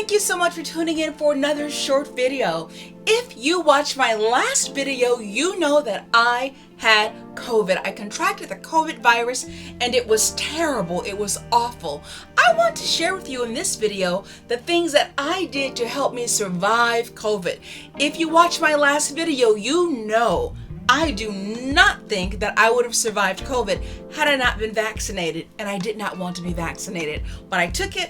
Thank you so much for tuning in for another short video. If you watched my last video, you know that I had COVID. I contracted the COVID virus and it was terrible. It was awful. I want to share with you in this video the things that I did to help me survive COVID. If you watched my last video, you know I do not think that I would have survived COVID had I not been vaccinated, and I did not want to be vaccinated, but I took it.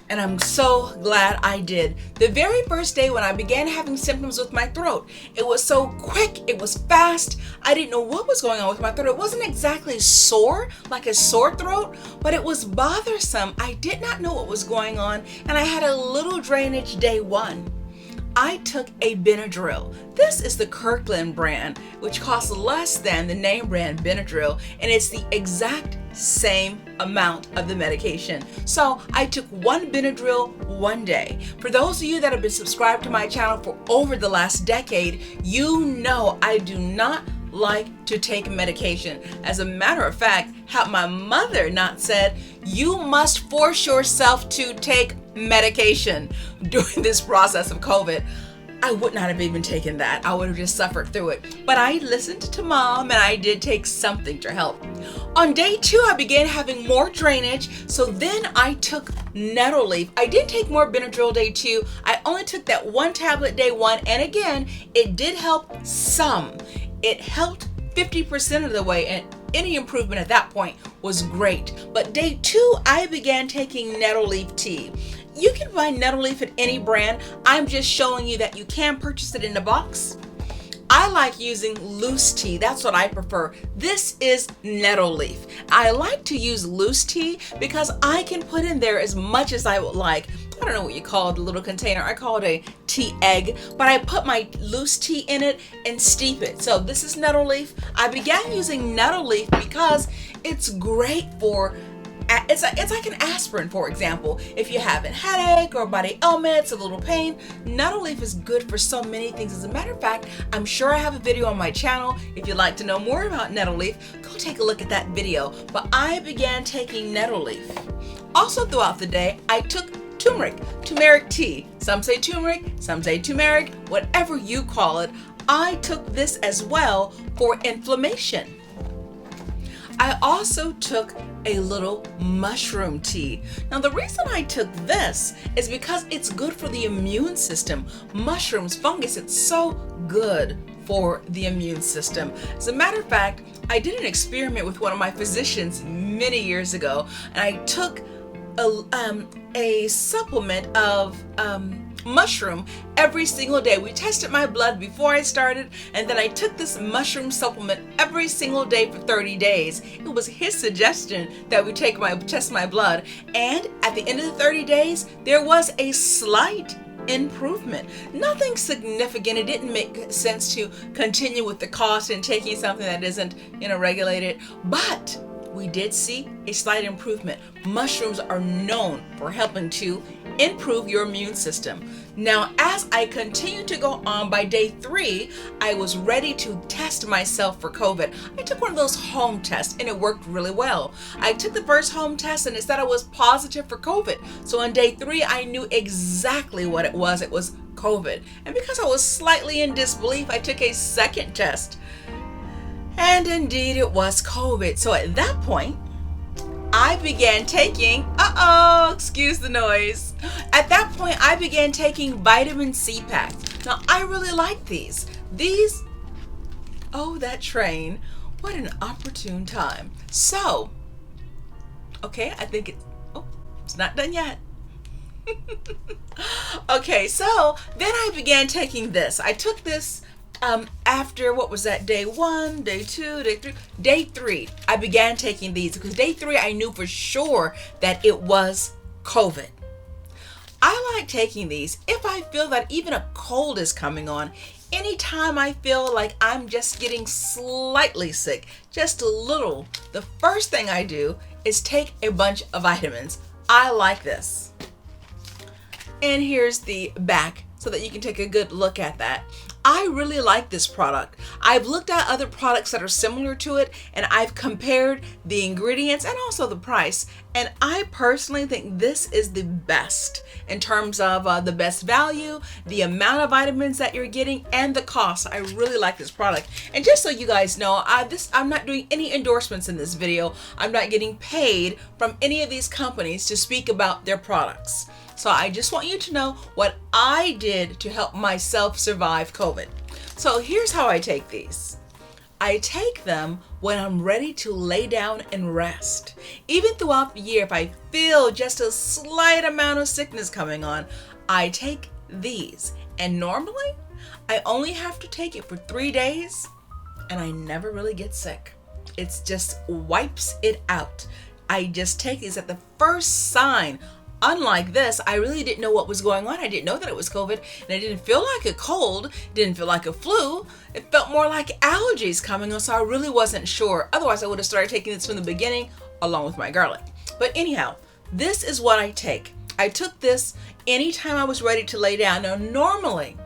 And I'm so glad I did. The very first day when I began having symptoms with my throat, it was so quick, it was fast. I didn't know what was going on with my throat. It wasn't exactly sore, like a sore throat, but it was bothersome. I did not know what was going on, and I had a little drainage day one. I took a Benadryl. This is the Kirkland brand, which costs less than the name brand Benadryl, and it's the exact same amount of the medication. So I took one Benadryl one day. For those of you that have been subscribed to my channel for over the last decade, you know I do not like to take medication. As a matter of fact, had my mother not said, you must force yourself to take medication during this process of COVID, I would not have even taken that. I would have just suffered through it. But I listened to mom and I did take something to help. On day 2, I began having more drainage, so then I took nettle leaf. I didn't take more Benadryl day 2. I only took that one tablet day 1, and again, it did help some. It helped 50% of the way, and any improvement at that point was great. But day 2, I began taking nettle leaf tea. You can buy nettle leaf at any brand. I'm just showing you that you can purchase it in a box. I like using loose tea. That's what I prefer. This is nettle leaf. I like to use loose tea because I can put in there as much as I would like. I don't know what you call the little container. I call it a tea egg, but I put my loose tea in it and steep it. So this is nettle leaf. I began using nettle leaf because it's great for it's like an aspirin, for example. If you have a headache or body ailments, a little pain, nettle leaf is good for so many things. As a matter of fact, I'm sure I have a video on my channel. If you'd like to know more about nettle leaf, go take a look at that video. But I began taking nettle leaf. Also throughout the day, I took turmeric tea. Some say turmeric, some say turmeric, whatever you call it. I took this as well for inflammation. I also took a little mushroom tea. Now the reason I took this is because it's good for the immune system. Mushrooms, fungus, it's so good for the immune system. As a matter of fact, I did an experiment with one of my physicians many years ago, and I took a supplement of mushroom every single day. We tested my blood before I started, and then I took this mushroom supplement every single day for 30 days. It was his suggestion that we test my blood, and at the end of the 30 days, there was a slight improvement. Nothing significant. It didn't make sense to continue with the cost and taking something that isn't, regulated, but we did see a slight improvement. Mushrooms are known for helping to improve your immune system. Now, as I continued to go on, by day 3, I was ready to test myself for COVID. I took one of those home tests and it worked really well. I took the first home test and it said I was positive for COVID. So on day 3, I knew exactly what it was. It was COVID. And because I was slightly in disbelief, I took a second test. And indeed it was COVID. So at that point, I began taking, excuse the noise. At that point, I began taking vitamin C packs. Now, I really like these. Oh, that train. What an opportune time. So, okay, I think it's not done yet. Okay, so then I began taking this. I took this after, what was that, day 1, day 2, day 3? Day 3, I began taking these because day 3, I knew for sure that it was COVID. I like taking these if I feel that even a cold is coming on. Anytime I feel like I'm just getting slightly sick, just a little, the first thing I do is take a bunch of vitamins. I like this. And here's the back so that you can take a good look at that. I really like this product. I've looked at other products that are similar to it, and I've compared the ingredients and also the price. And I personally think this is the best in terms of the best value, the amount of vitamins that you're getting, and the cost. I really like this product. And just so you guys know, I'm not doing any endorsements in this video. I'm not getting paid from any of these companies to speak about their products. So I just want you to know what I did to help myself survive COVID. So here's how I take these. I take them when I'm ready to lay down and rest. Even throughout the year, if I feel just a slight amount of sickness coming on, I take these. And normally, I only have to take it for 3 days, and I never really get sick. It just wipes it out. I just take these at the first sign. Unlike this, I really didn't know what was going on. I didn't know that it was COVID, and it didn't feel like a cold, didn't feel like a flu. It felt more like allergies coming on, so I really wasn't sure. Otherwise, I would have started taking this from the beginning along with my garlic. But anyhow, this is what I take. I took this anytime I was ready to lay down. Now, normally,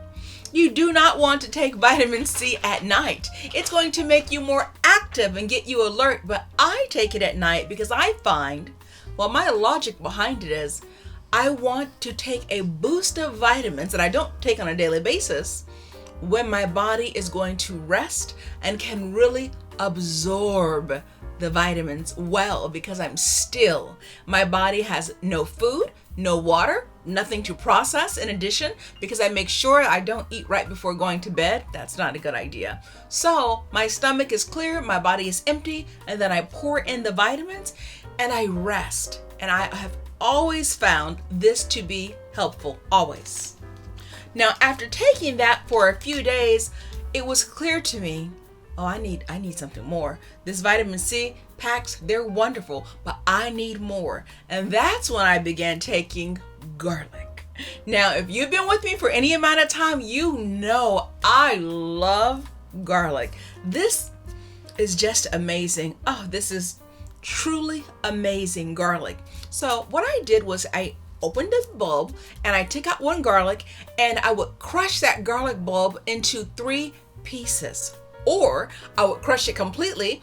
you do not want to take vitamin C at night. It's going to make you more active and get you alert, but I take it at night because I find, well, my logic behind it is I want to take a boost of vitamins that I don't take on a daily basis when my body is going to rest and can really absorb the vitamins well, because I'm still, my body has no food, no water, nothing to process in addition, because I make sure I don't eat right before going to bed. That's not a good idea. So my stomach is clear, my body is empty, and then I pour in the vitamins and I rest. And I have always found this to be helpful, always. Now, after taking that for a few days, it was clear to me, oh, I need something more. This vitamin C packs, they're wonderful, but I need more. And that's when I began taking garlic. Now, if you've been with me for any amount of time, you know I love garlic. This is just amazing. Oh, this is truly amazing garlic. So what I did was I opened this bulb and I took out one garlic, and I would crush that garlic bulb into 3 pieces. Or I would crush it completely,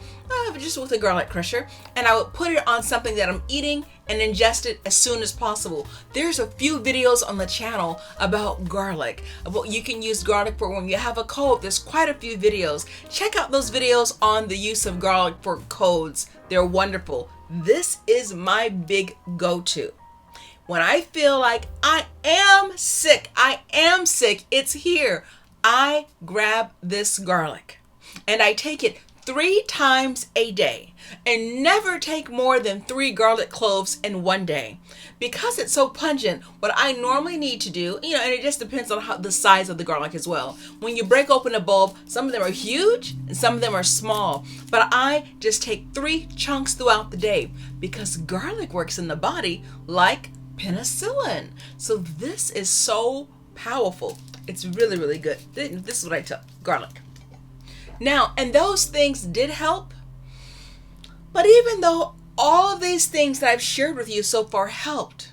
just with a garlic crusher, and I would put it on something that I'm eating and ingest it as soon as possible. There's a few videos on the channel about garlic, about you can use garlic for when you have a cold. There's quite a few videos. Check out those videos on the use of garlic for colds. They're wonderful. This is my big go-to. When I feel like I am sick, it's here, I grab this garlic. And I take it 3 times a day, and never take more than 3 garlic cloves in one day. Because it's so pungent, what I normally need to do, and it just depends on the size of the garlic as well. When you break open a bulb, some of them are huge and some of them are small. But I just take 3 chunks throughout the day because garlic works in the body like penicillin. So this is so powerful. It's really, really good. This is what I took, garlic. Now, and those things did help, but even though all of these things that I've shared with you so far helped,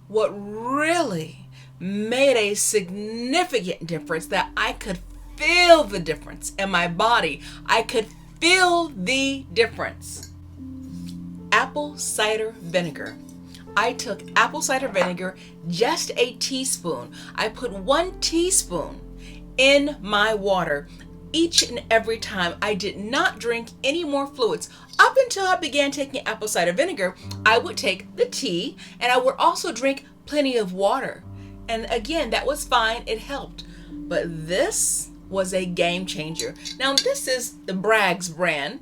what really made a significant difference, that I could feel the difference in my body, I could feel the difference. Apple cider vinegar. I took apple cider vinegar, just a teaspoon. I put 1 teaspoon in my water each and every time. I did not drink any more fluids. Up until I began taking apple cider vinegar, I would take the tea, and I would also drink plenty of water. And again, that was fine, it helped. But this was a game changer. Now, this is the Bragg's brand,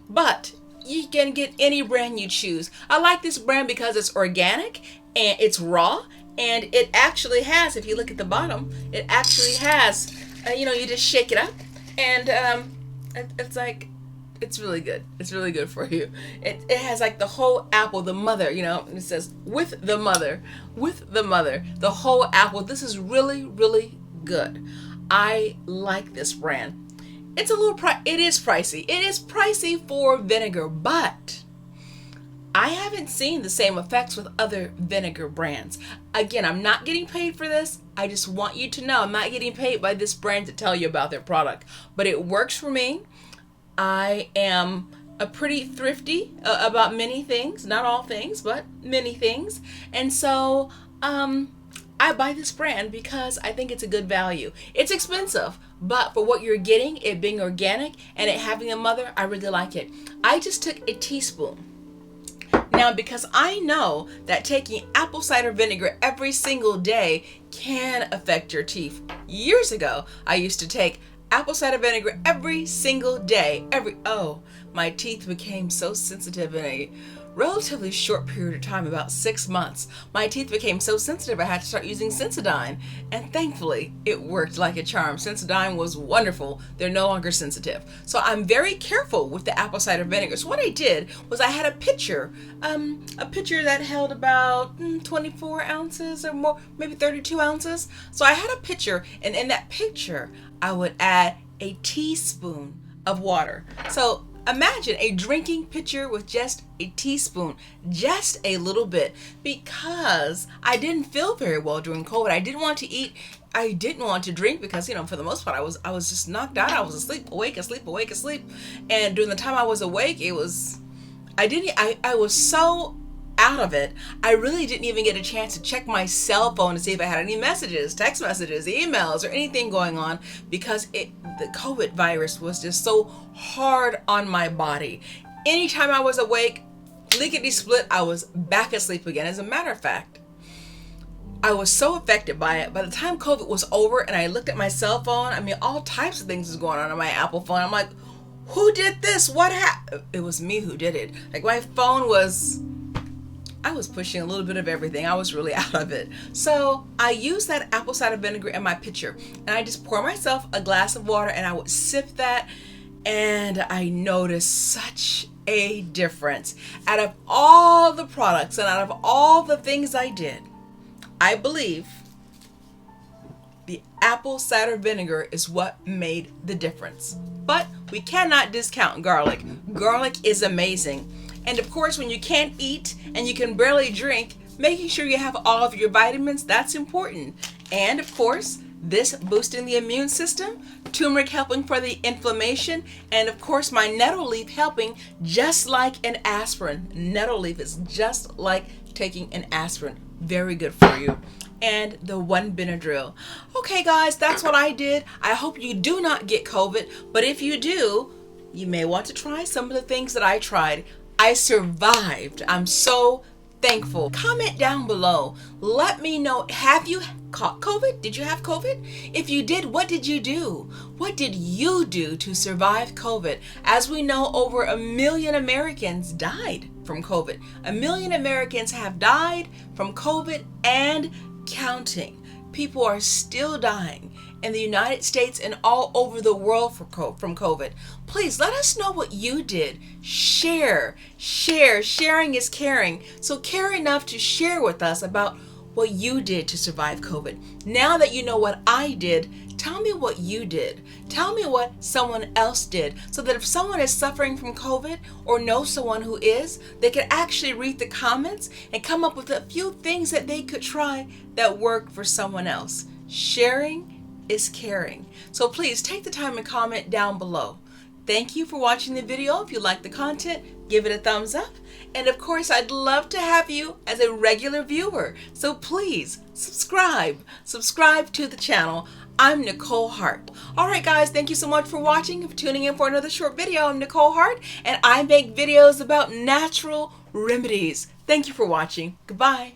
but you can get any brand you choose. I like this brand because it's organic and it's raw, and it actually has, if you look at the bottom, it actually has, you just shake it up, and it's really good. It's really good for you. It has like the whole apple, the mother, it says with the mother, the whole apple. This is really, really good. I like this brand. It's a little it is pricey. It is pricey for vinegar, but I haven't seen the same effects with other vinegar brands. Again, I'm not getting paid for this. I just want you to know I'm not getting paid by this brand to tell you about their product. But it works for me. I am a pretty thrifty about many things. Not all things, but many things. And so I buy this brand because I think it's a good value. It's expensive, but for what you're getting, it being organic and it having a mother, I really like it. I just took a teaspoon. Now, because I know that taking apple cider vinegar every single day can affect your teeth. Years ago, I used to take apple cider vinegar every single day. My teeth became so sensitive in a relatively short period of time, about 6 months. My teeth became so sensitive I had to start using Sensodyne, and thankfully it worked like a charm. Sensodyne was wonderful. They're no longer sensitive. So I'm very careful with the apple cider vinegar. So what I did was I had a pitcher that held about 24 ounces or more, maybe 32 ounces. So I had a pitcher, and in that pitcher I would add a teaspoon of water. So imagine a drinking pitcher with just a teaspoon, just a little bit, because I didn't feel very well during COVID. I didn't want to eat. I didn't want to drink because, for the most part, I was just knocked out. I was asleep, awake, asleep, awake, asleep. And during the time I was awake, I was so out of it. I really didn't even get a chance to check my cell phone to see if I had any messages, text messages, emails, or anything going on, because the COVID virus was just so hard on my body. Anytime I was awake, lickety-split, I was back asleep again. As a matter of fact, I was so affected by it. By the time COVID was over and I looked at my cell phone, all types of things was going on my Apple phone. I'm like, who did this? What happened? It was me who did it. Like, my phone I was pushing a little bit of everything. I was really out of it. So I used that apple cider vinegar in my pitcher, and I just pour myself a glass of water and I would sip that, and I noticed such a difference. Out of all the products and out of all the things I did, I believe the apple cider vinegar is what made the difference. But we cannot discount garlic. Garlic is amazing. And of course, when you can't eat and you can barely drink, making sure you have all of your vitamins, that's important. And of course, this boosting the immune system, turmeric helping for the inflammation, and of course my nettle leaf helping just like an aspirin. Nettle leaf is just like taking an aspirin. Very good for you. And the 1 Benadryl. Okay guys, that's what I did. I hope you do not get COVID, but if you do, you may want to try some of the things that I tried. I survived. I'm so thankful. Comment down below. Let me know, have you caught COVID? Did you have COVID? If you did, what did you do? What did you do to survive COVID? As we know, over 1 million Americans died from COVID. 1 million Americans have died from COVID and counting. People are still dying in the United States and all over the world from COVID. Please let us know what you did. Share. Sharing is caring. So care enough to share with us about what you did to survive COVID. Now that you know what I did, tell me what you did. Tell me what someone else did, so that if someone is suffering from COVID or knows someone who is, they can actually read the comments and come up with a few things that they could try that work for someone else. Sharing is caring. So please take the time and comment down below. Thank you for watching the video. If you like the content, give it a thumbs up. And of course, I'd love to have you as a regular viewer. So please subscribe to the channel. I'm Nicole Heart. All right, guys, thank you so much for watching, for tuning in for another short video. I'm Nicole Heart, and I make videos about natural remedies. Thank you for watching. Goodbye.